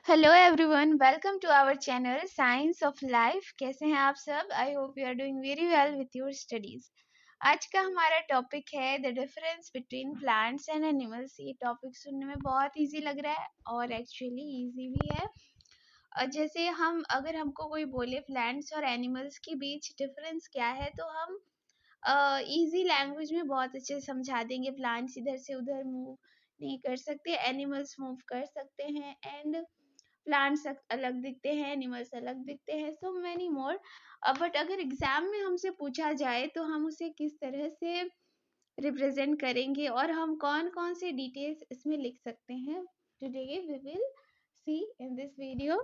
Hello everyone, welcome to our channel science of life. कैसे हैं आप सब? I hope you are doing very well with your studies. आज का हमारा टॉपिक है the difference between plants and animals. ये टॉपिक सुनने में बहुत इजी लग रहा है और एक्चुअली इजी भी है। जैसे अगर हमको कोई बोले प्लांट्स और एनिमल्स के बीच डिफरेंस क्या है, तो हम इजी लैंग्वेज में बहुत अच्छे से समझा देंगे। प्लांट्स इधर से उधर मूव नहीं कर सकते, एनिमल्स मूव कर सकते हैं, एंड प्लांट्स अलग दिखते हैं, एनिमल्स अलग दिखते हैं, सो मैनी मोर। बट अगर एग्जाम में हमसे पूछा जाए तो हम उसे किस तरह से रिप्रेजेंट करेंगे और हम कौन कौन से डिटेल्स इसमें लिख सकते हैं, today we will see in this video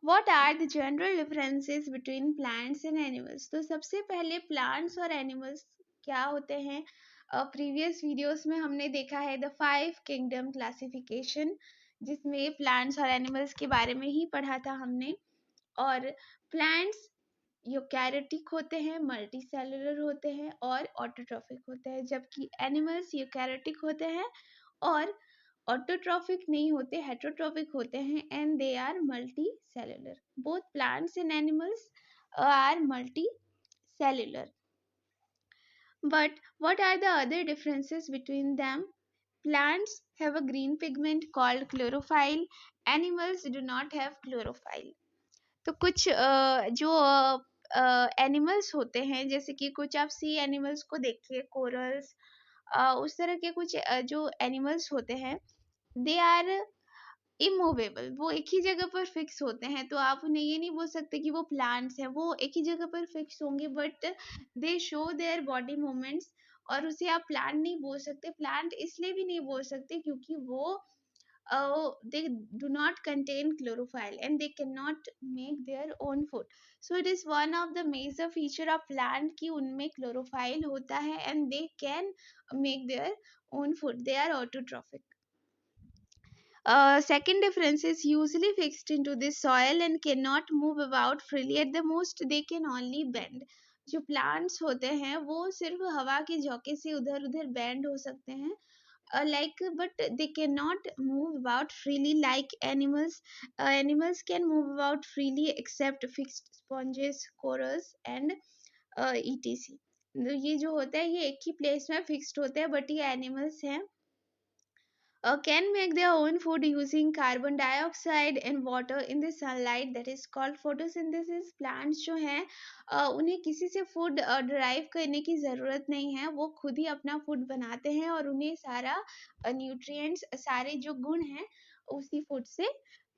what are the general differences between plants and animals. तो सबसे पहले प्लांट्स और एनिमल्स क्या होते हैं। प्रीवियस वीडियोस में हमने देखा है द 5 किंगडम क्लासिफिकेशन, जिसमें प्लांट्स और एनिमल्स के बारे में ही पढ़ा था हमने। और प्लांट्स यूकैरियोटिक होते हैं, मल्टी सेलुलर होते हैं और ऑटोट्रॉफिक होते हैं, जबकि एनिमल्स यूकैरियोटिक होते हैं और ऑटोट्रॉफिक नहीं होते, हेटरोट्रॉफिक होते हैं, and they are multicellular. Both plants and animals are multi cellular. But what are the other differences between them? Plants have a green pigment called chlorophyll. Animals do not have chlorophyll. तो कुछ जो animals होते हैं, जैसे कि कुछ आप सी animals को देखिए, कोरल्स, उस तरह के कुछ जो एनिमल्स होते हैं, दे आर इमूवेबल। वो एक ही जगह पर फिक्स होते हैं, तो आप उन्हें ये नहीं बोल सकते कि वो प्लांट्स हैं, वो एक ही जगह पर फिक्स होंगे, but they show their body movements. और उसे आप प्लांट नहीं बोल सकते। प्लांट इसलिए भी नहीं बोल सकते क्योंकि वो they do not contain chlorophyll and they cannot make their own food. So it is one of the major feature of plant कि उनमें chlorophyll होता है and they can make their own food. They are autotrophic. Second difference is usually fixed into the soil and cannot move about freely. At the most they can only bend. जो plants होते हैं वो सिर्फ हवा के झोंके से उधर उधर bend हो सकते हैं, but they cannot move about freely like animals. Animals can move about freely except fixed sponges, corals and etc. तो ये जो होता है ये एक ही प्लेस में फिक्स्ड होते हैं, बट ये एनिमल्स हैं can make their own food using carbon dioxide and water in the sunlight, that is called photosynthesis. Plants जो हैं उन्हें किसी से फूड डराइव करने की ज़रूरत नहीं है, वो खुद ही अपना फूड बनाते हैं और उन्हें सारा न्यूट्रिएंट्स, सारे जो गुण हैं उसी फूड से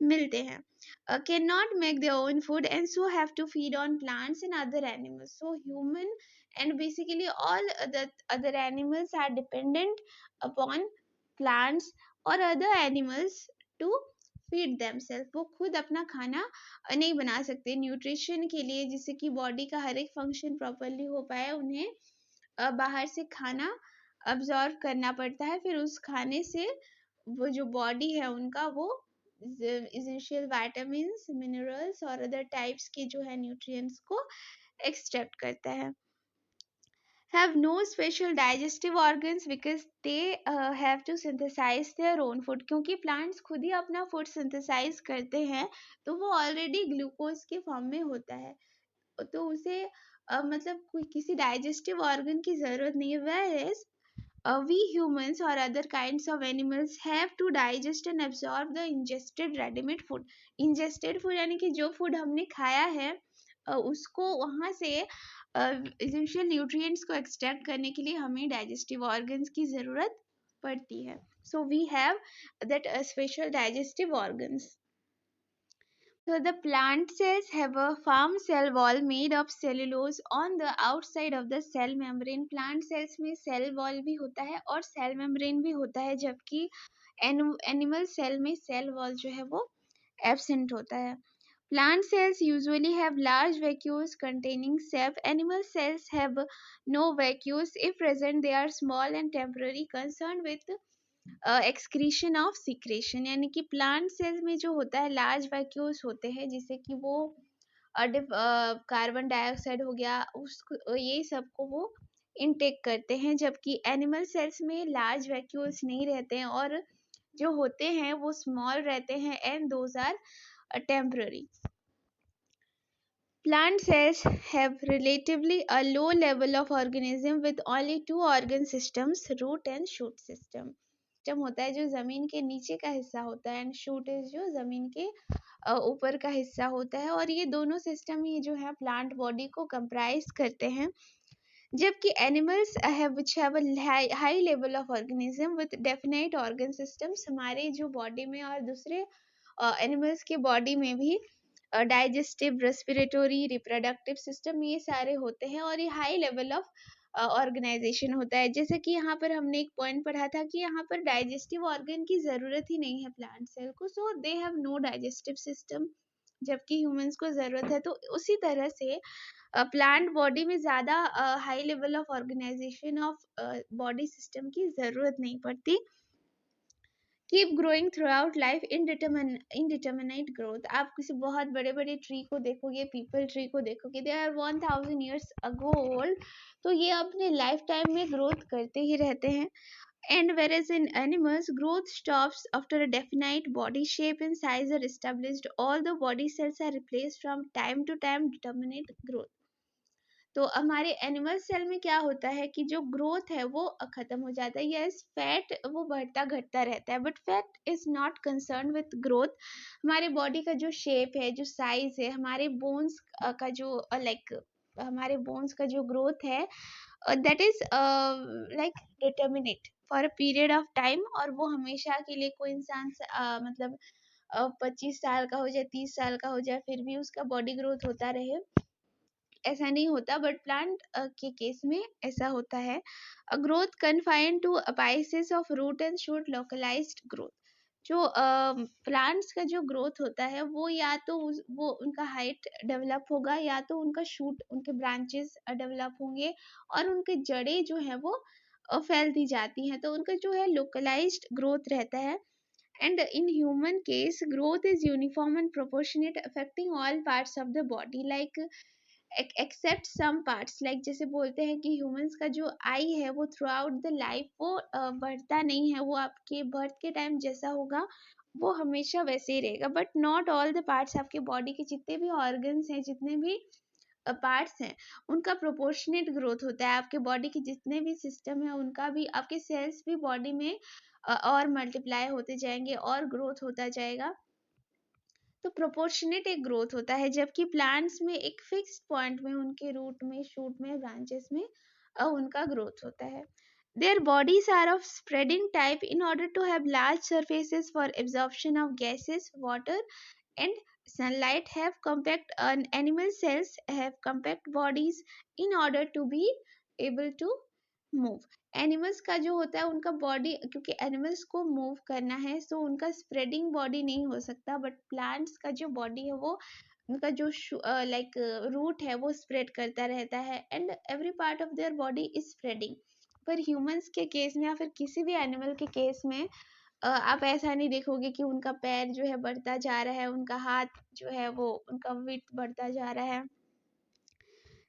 मिलते हैं. Cannot make their own food and so have to feed on plants and other animals. So human and basically all the other animals are dependent upon plants और other animals to feed themselves. वो खुद अपना खाना नहीं बना सकते nutrition के लिए, जिससे कि बॉडी का हर एक फंक्शन प्रॉपरली हो पाए। उन्हें बाहर से खाना अब्जॉर्व करना पड़ता है, फिर उस खाने से वो जो बॉडी है उनका वो इसेंशियल विटामिन्स, मिनरल्स और अदर टाइप्स के जो है न्यूट्रिएंट्स को एक्सट्रैक्ट करता है. Have no special digestive organs because they have to synthesize their own food. क्योंकि plants खुद ही अपना food synthesize करते हैं, तो वो already glucose के form में होता है, तो उसे मतलब कोई किसी digestive organ की ज़रूरत नहीं है. Whereas we humans or other kinds of animals have to digest and absorb the ingested ready-made food. Ingested food यानी कि जो food हमने खाया है उसको वहाँ से इसेंशियल न्यूट्रिएंट्स को एक्सट्रैक्ट करने के लिए हमें डाइजेस्टिव ऑर्गन्स की ज़रूरत पड़ती है. So we have that special digestive organs. So the plant cells have a firm cell wall made of cellulose on the outside of the cell membrane. Plant cells में cell wall भी होता है और cell membrane भी होता है, जबकि animal cell में cell wall जो है वो absent होता है. Plant cells usually have large vacuoles containing sap. Animal cells have no vacuoles. If present, they are small and temporary, concerned with excretion of secretion. यानी कि plant cells में जो होता है large vacuoles होते हैं, जिससे कि वो कार्बन डाइऑक्साइड हो गया उसको ये सबको वो इनटेक करते हैं, जबकि एनिमल सेल्स में लार्ज वैक्यूल्स नहीं रहते हैं और जो होते हैं वो स्मॉल रहते हैं and those are temporary. Plant cells have relatively a low level of organism with only two organ systems, root and shoot system. System होता है जो जमीन के नीचे का हिस्सा होता है एंड शूट इज जो जमीन के ऊपर का हिस्सा होता है, और ये दोनों सिस्टम ही जो है प्लांट बॉडी को कंप्राइज करते हैं. जबकि animals have which have a high level of organism with definite organ systems, हमारे जो बॉडी में और दूसरे एनिमल्स के बॉडी में भी डाइजेस्टिव, रेस्पिरेटरी, रिप्रोडक्टिव सिस्टम ये सारे होते हैं और ये हाई लेवल ऑफ ऑर्गेनाइजेशन होता है. जैसे कि यहाँ पर हमने एक पॉइंट पढ़ा था कि यहाँ पर डाइजेस्टिव ऑर्गन की ज़रूरत ही नहीं है प्लांट सेल को, so they have no digestive system, जबकि ह्यूमंस को ज़रूरत है. तो उसी तरह से प्लांट बॉडी में ज़्यादा high level of organization of body system की ज़रूरत नहीं पड़ती. Keep growing throughout life indeterminate growth. आप किसी बहुत बड़े बड़े ट्री को देखोगे, पीपल ट्री को देखोगे, they are 1000 years ago old, तो ये अपने लाइफ टाइम में ग्रोथ करते ही रहते हैं. And whereas in animals, growth stops after a definite body shape and size are established, all the body cells are replaced from time to time determinate growth. तो हमारे animal cell में क्या होता है कि जो ग्रोथ है वो खत्म हो जाता है. यस, फैट वो बढ़ता घटता रहता है, but fat is not concern with growth. हमारे बॉडी का जो शेप है, जो साइज है, हमारे बोन्स का जो हमारे बोन्स का जो ग्रोथ है, that is like determinate for a period of time, और वो हमेशा के लिए कोई इंसान 25 साल का हो जाए, 30 साल का हो जाए, फिर भी उसका बॉडी ग्रोथ होता रहे, ऐसा नहीं होता. बट प्लांट के केस में ऐसा होता है. Growth confined to apices of root and shoot localised growth. जो प्लांट्स का जो ग्रोथ होता है वो या तो वो उनका हाइट डेवलप होगा, या तो उनका शूट, उनके ब्रांचेस डेवलप होंगे, और उनके जड़ें जो है वो फैलती जाती हैं, तो उनका जो है लोकलाइज्ड ग्रोथ रहता है. And in human case, growth is uniform and proportionate, affecting all parts of the body, like except some parts. Like जैसे बोलते हैं कि ह्यूमंस का जो आई है वो थ्रू आउट द लाइफ वो बढ़ता नहीं है, वो आपके बर्थ के टाइम जैसा होगा वो हमेशा वैसे ही रहेगा. But not all the parts, आपके बॉडी के जितने भी ऑर्गन्स हैं, जितने भी पार्ट्स हैं, उनका प्रोपोर्शनेट ग्रोथ होता है. आपके बॉडी के जितने भी सिस्टम है उनका भी, आपके सेल्स भी बॉडी में और मल्टीप्लाई होते जाएंगे और ग्रोथ होता जाएगा. तो प्रोपोर्शनेट एक ग्रोथ होता है, जबकि प्लांट्स में एक फिक्स्ड पॉइंट में उनके रूट में, शूट में, ब्रांचेस में उनका ग्रोथ होता है. Their bodies are of spreading type in order to have large surfaces for absorption of gases, water, and sunlight. Have compact animal cells have compact bodies in order to be able to move. Animals का जो होता है उनका body, क्योंकि animals को move करना है, सो उनका स्प्रेडिंग बॉडी नहीं हो सकता. बट प्लांट्स का जो बॉडी है वो, उनका जो रूट है वो स्प्रेड करता रहता है, and every part of their body is spreading. पर ह्यूमंस के केस में या फिर किसी भी एनिमल के केस में आप ऐसा नहीं देखोगे कि उनका पैर जो है बढ़ता जा रहा है, उनका हाथ जो है वो, उनका विड्थ बढ़ता जा रहा है.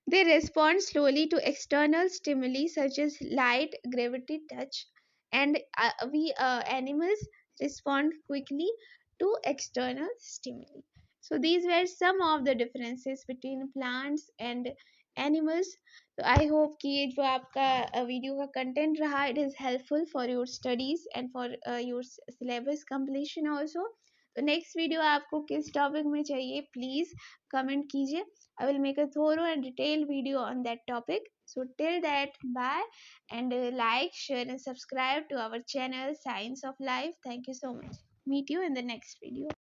They respond slowly to external stimuli such as light, gravity, touch, and we animals respond quickly to external stimuli. So these were some of the differences between plants and animals. So I hope कि ये जो आपका video का content रहा, it is helpful for your studies and for your syllabus completion also. तो next video आपको किस topic में चाहिए, प्लीज कमेंट कीजिए. I will make a thorough and detailed video on that topic. So till that, bye, and like, share and subscribe to our channel Science of Life. Thank you so much. Meet you in the next video.